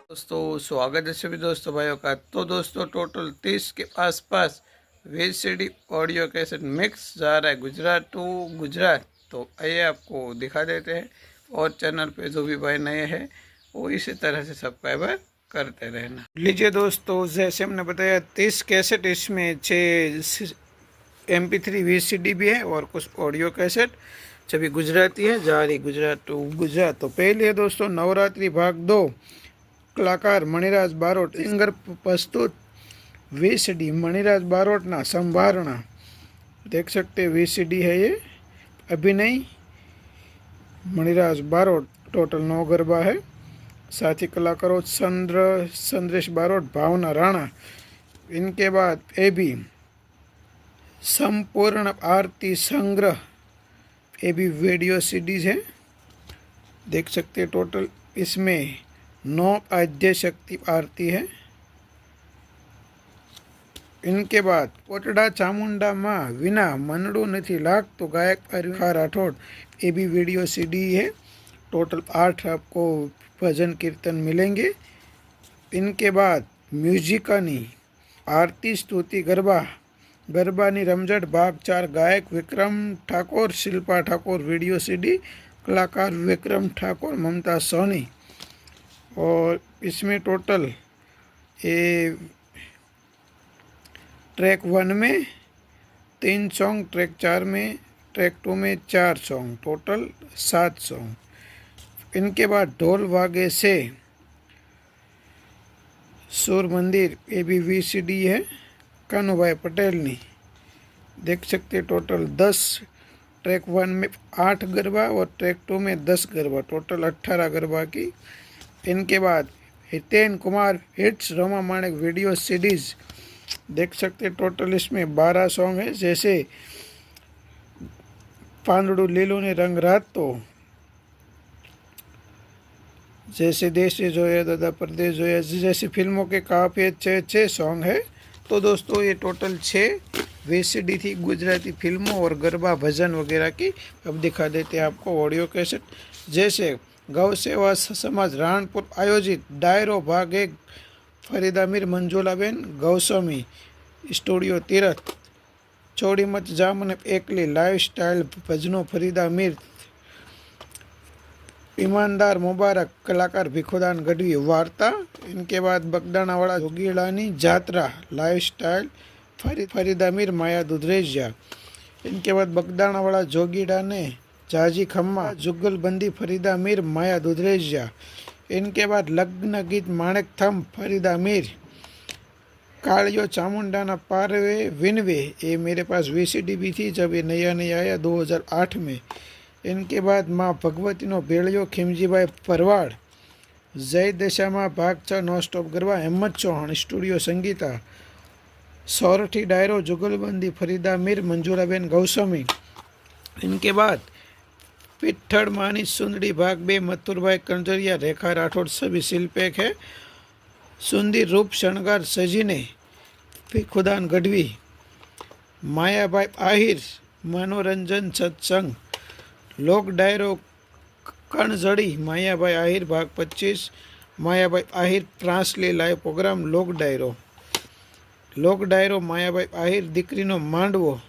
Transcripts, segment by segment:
दोस्तों स्वागत है सभी दोस्तों भाइयों का। तो दोस्तों टोटल 30 के आसपास वीसीडी ऑडियो कैसेट मिक्स जा रहा है गुजरात टू गुजरात। तो आइए आपको दिखा देते हैं। और चैनल पे जो भी भाई नए हैं वो इसी तरह से सब्सक्राइबर करते रहना। लीजिए दोस्तों, जैसे हमने बताया 30 कैसेट, इसमें 6 MP3 VCD भी है और कुछ ऑडियो कैसेट सभी गुजराती है। जा रही गुजरात टू गुजरात। तो पहले है दोस्तों नवरात्रि भाग 2, कलाकार मणिराज बारोट, सिंगर प्रस्तुत VCD मणिराज बारोट ना संभारणा। देख सकते हैं VCD है ये। अभिनय मणिराज बारोट, टोटल 9 गरबा है। साथी कलाकारों संद्रेश बारोट, भावना राणा। इनके बाद AB संपूर्ण आरती संग्रह, AB वीडियो CDs है। देख सकते हैं टोटल इसमें 9 आद्य शक्ति आरती है। इनके बाद कोटड़ा चामुंडा माँ विना मनडू नहीं लागतो, गायक अरुखा राठौड़, AB वीडियो CD है। टोटल 8 आपको भजन कीर्तन मिलेंगे। इनके बाद म्यूजिकानी आरती स्तुति गरबा, गरबानी रमझट भाग 4, गायक विक्रम ठाकुर, शिल्पा ठाकुर, वीडियो CD, कलाकार विक्रम ठाकुर, ममता सोनी। और इसमें टोटल ये ट्रैक 1 में 3 सॉन्ग, ट्रैक 4 में, ट्रैक 2 में 4 सॉन्ग, टोटल 7 सॉन्ग। इनके बाद ढोल वागे से सूर मंदिर, AB VCD है कानूभाई पटेल नी। देख सकते टोटल 10, ट्रैक 1 में 8 गरबा और ट्रैक 2 में 10 गरबा, टोटल 18 गरबा की। इनके बाद हितेन कुमार हिट्स रमा माणिक वीडियो CDs। देख सकते टोटल इसमें 12 सॉन्ग है, जैसे पांदड़ू लीलो ने रंग रात, तो जैसे देशे जोया, दादा परदेश जोया, जैसी फिल्मों के काफ़ी 6 सॉन्ग है। तो दोस्तों ये टोटल 6 VCD थी गुजराती फिल्मों और गरबा भजन वगैरह की। अब दिखा देते हैं आपको ऑडियो कैसेट। जैसे गौ सेवा समाज राणपुर आयोजित डायरो भाग 1, फरीदा मीर मंजुलाबेन गौस्वामी, स्टूडियो तीरथ, छोड़ी मत जा मन एकली, लाइफ स्टाइल भजनों फरीदा मीर, ईमानदार मुबारक, कलाकार भिखुदान गढ़वी, वार्ता। इनके बाद बगदाणावाड़ा जोगीड़ानी जात्रा, लाइफ स्टाइल फरीदा मीर, माया दुधरेजिया। इनके बाद बगदाणावाड़ा जोगीड़ा ने जाजी खम्मा, जुगलबंदी फरीदा मीर, माया दुधरेजिया। इनके बाद लग्न गीत माणिक थम, फरीदा मीर, कालियो चामुंडाना पारवे विनवे, ये मेरे पास VCD भी थी जब ये नया आया 2008 में। इनके बाद माँ भगवती नो भेड़ियो, खिमजीभाई परवाड़, जय दशा माँ भाग 6 no stop garba, Hemant Chauhan, studio Sangeeta, Sorathi Dayro jugalbandi Farida Mir, मंजूराबेन Goswami. इनके बाद पिट्ठड़ मानी सुंदड़ी भाग 2, मथुरभाई कंजरिया, रेखा राठौड़, सभी शिल्पेक है। सुंदर रूप शणगार सजीने, भिखुदान गढ़वी, मायाभाई आहिर, मनोरंजन सत्संग, लोक डायरो कणजड़ी, मायाभाई आहिर भाग 25, मायाभाई आहिर प्रांसली लाइव प्रोग्राम, लोक डायरो मायाभाई आहिर, दीकरीनो मांडवो,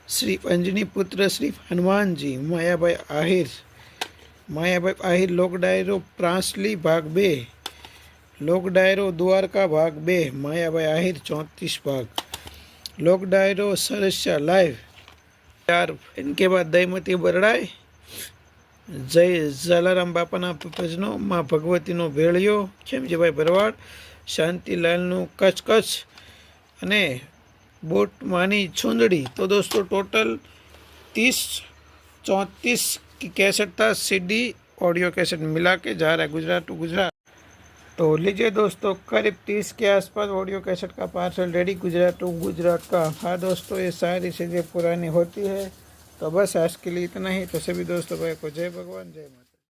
श्री अंजनी पुत्र श्री हनुमान जी, मायाभाई आहिर, लोक डायरो प्रांसली भाग 2, लोक डायरो द्वारका भाग 2, मायाभाई आहिर 34 भाग, लोक डायरो सरस्या लाइव 4। इनके बाद दयमती बरड़ाई, जय जलाराम बापाना भजनो, माँ भगवती नो भेड़ियो, खेमजीभाई भरवाड़, शांतिलाल नु कच अने बोट मानी छुंदड़ी। तो दोस्तों टोटल 34 की कैसेट था, CD ऑडियो कैसेट मिला के जा रहा है गुजरात टू गुजरात। तो लीजिए दोस्तों, करीब 30 के आसपास ऑडियो कैसेट का parcel ready Gujarat to Gujarat का। हाँ दोस्तों, ये सारी चीज़ें पुरानी होती है। तो बस आज के लिए इतना ही। तो सभी दोस्तों भाई को जय भगवान, जय माता।